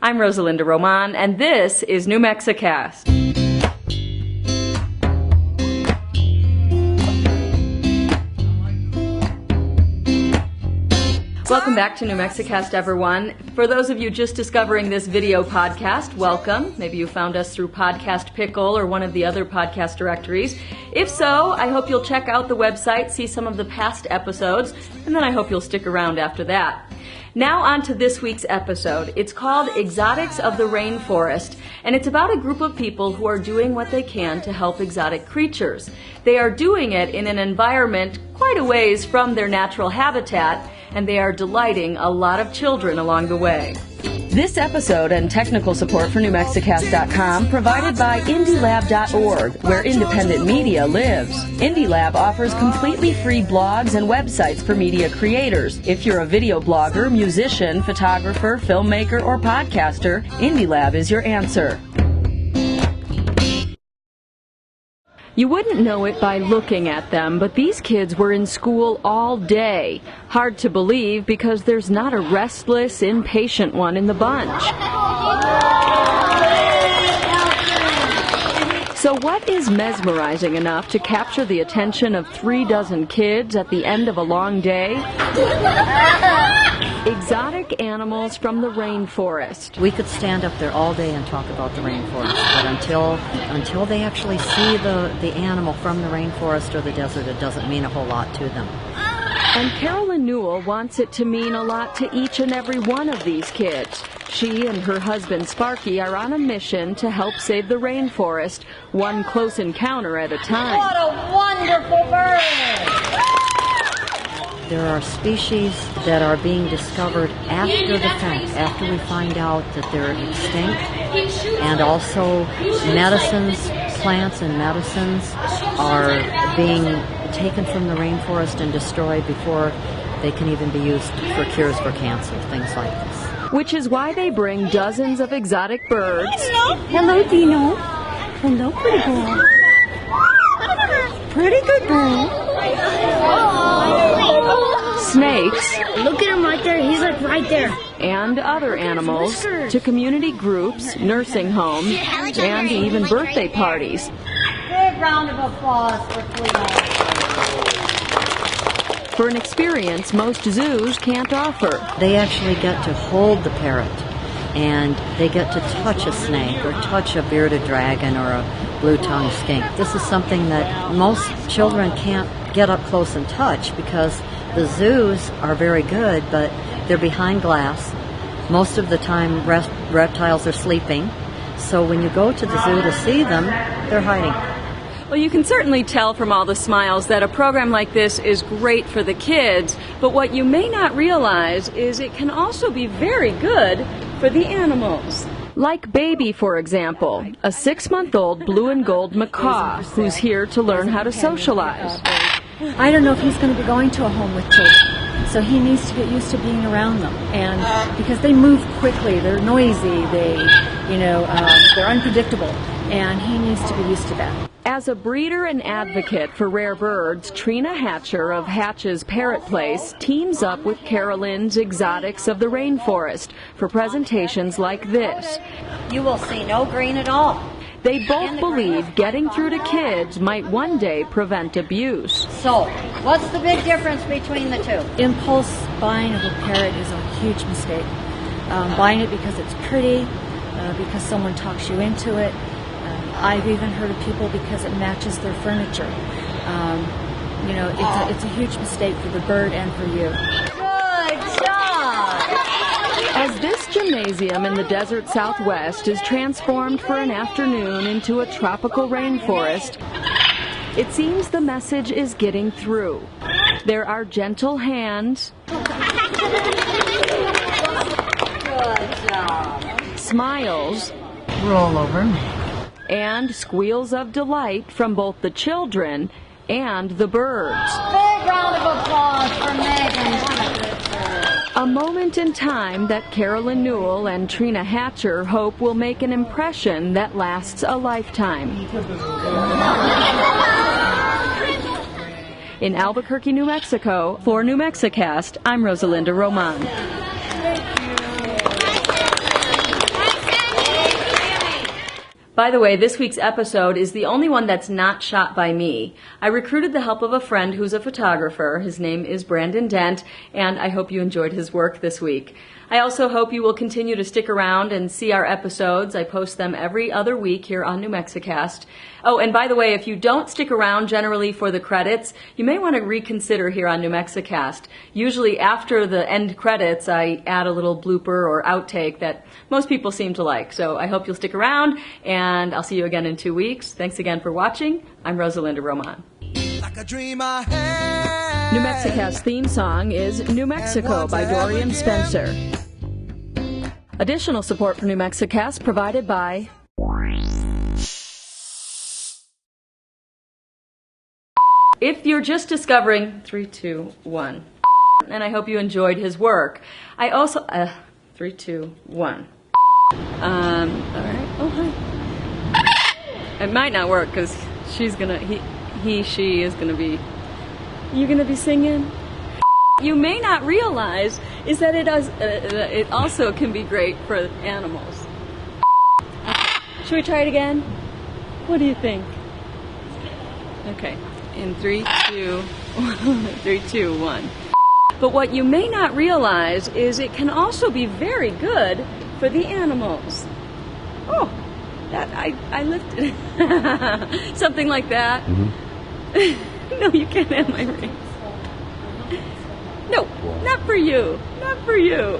I'm Rosalinda Roman, and this is New Mexicast. Welcome back to New Mexicast, everyone. For those of you just discovering this video podcast, welcome. Maybe you found us through Podcast Pickle or one of the other podcast directories. If so, I hope you'll check out the website, see some of the past episodes, and then I hope you'll stick around after that. Now on to this week's episode. It's called Exotics of the Rainforest, and it's about a group of people who are doing what they can to help exotic creatures. They are doing it in an environment quite a ways from their natural habitat, and they are delighting a lot of children along the way. This episode and technical support for NewMexicast.com provided by IndieLab.org, where independent media lives. IndieLab offers completely free blogs and websites for media creators. If you're a video blogger, musician, photographer, filmmaker, or podcaster, IndieLab is your answer. You wouldn't know it by looking at them, but these kids were in school all day. Hard to believe because there's not a restless, impatient one in the bunch. So what is mesmerizing enough to capture the attention of 36 kids at the end of a long day? Exotic animals from the rainforest. We could stand up there all day and talk about the rainforest, but until they actually see the animal from the rainforest or the desert, it doesn't mean a whole lot to them. And Carolyn Newell wants it to mean a lot to each and every one of these kids. She and her husband Sparky are on a mission to help save the rainforest, one close encounter at a time. What a wonderful bird! There are species that are being discovered after the fact, after we find out that they're extinct, and also medicines, plants and medicines are being taken from the rainforest and destroyed before they can even be used for cures for cancer, things like this. Which is why they bring dozens of exotic birds. Hello, Dino. Hello, pretty girl. Pretty good girl. Snakes. Look at him right there. He's like right there. And other animals to community groups, nursing homes, and even birthday parties. Big round of applause for Cleo. For an experience most zoos can't offer. They actually get to hold the parrot, and they get to touch a snake or touch a bearded dragon or a blue-tongued skink. This is something that most children can't get up close and touch because the zoos are very good, but they're behind glass. Most of the time reptiles are sleeping, so when you go to the zoo to see them, they're hiding. Well, you can certainly tell from all the smiles that a program like this is great for the kids, but what you may not realize is it can also be very good for the animals. Like Baby, for example, a 6-month-old blue and gold macaw who's here to learn how to socialize. I don't know if he's going to be going to a home with children, so he needs to get used to being around them. And because they move quickly, they're noisy, they're unpredictable, and he needs to be used to that. As a breeder and advocate for rare birds, Trina Hatcher of Hatch's Parrot Place teams up with Carolyn's Exotics of the Rainforest for presentations like this. You will see no green at all. They both believe getting through to kids might one day prevent abuse. So, what's the big difference between the two? Impulse buying of a parrot is a huge mistake. Buying it because it's pretty, because someone talks you into it. I've even heard of people because it matches their furniture. It's a huge mistake for the bird and for you. Good job! As this gymnasium in the desert Southwest is transformed for an afternoon into a tropical rainforest, it seems the message is getting through. There are gentle hands, Good job. smiles, Roll over. and squeals of delight from both the children and the birds. Big round of applause for Megan. What a good bird. A moment in time that Carolyn Newell and Trina Hatcher hope will make an impression that lasts a lifetime. In Albuquerque, New Mexico, for New Mexicast, I'm Rosalinda Roman. By the way, this week's episode is the only one that's not shot by me. I recruited the help of a friend who's a photographer. His name is Brandon Dent, and I hope you enjoyed his work this week. I also hope you will continue to stick around and see our episodes. I post them every other week here on New Mexicast. Oh, and by the way, if you don't stick around generally for the credits, you may want to reconsider here on New Mexicast. Usually after the end credits, I add a little blooper or outtake that most people seem to like. So I hope you'll stick around, and I'll see you again in 2 weeks. Thanks again for watching. I'm Rosalinda Roman. Like a dream I had. New Mexicast's theme song is New Mexico by Dorian Spencer. Additional support for New Mexicast provided by If you're just discovering 3, 2, 1, and I hope you enjoyed his work. I also 3, 2, 1. All right. Oh hi. It might not work because she's gonna she is gonna be. You gonna be singing? You may not realize is that it also can be great for animals. Should we try it again? What do you think? Okay, in 3, 2, 1. 3, 2, 1. But what you may not realize is it can also be very good for the animals. Oh, that I lifted something like that. Mm-hmm. No, you can't have my ring. No, not for you. Not for you.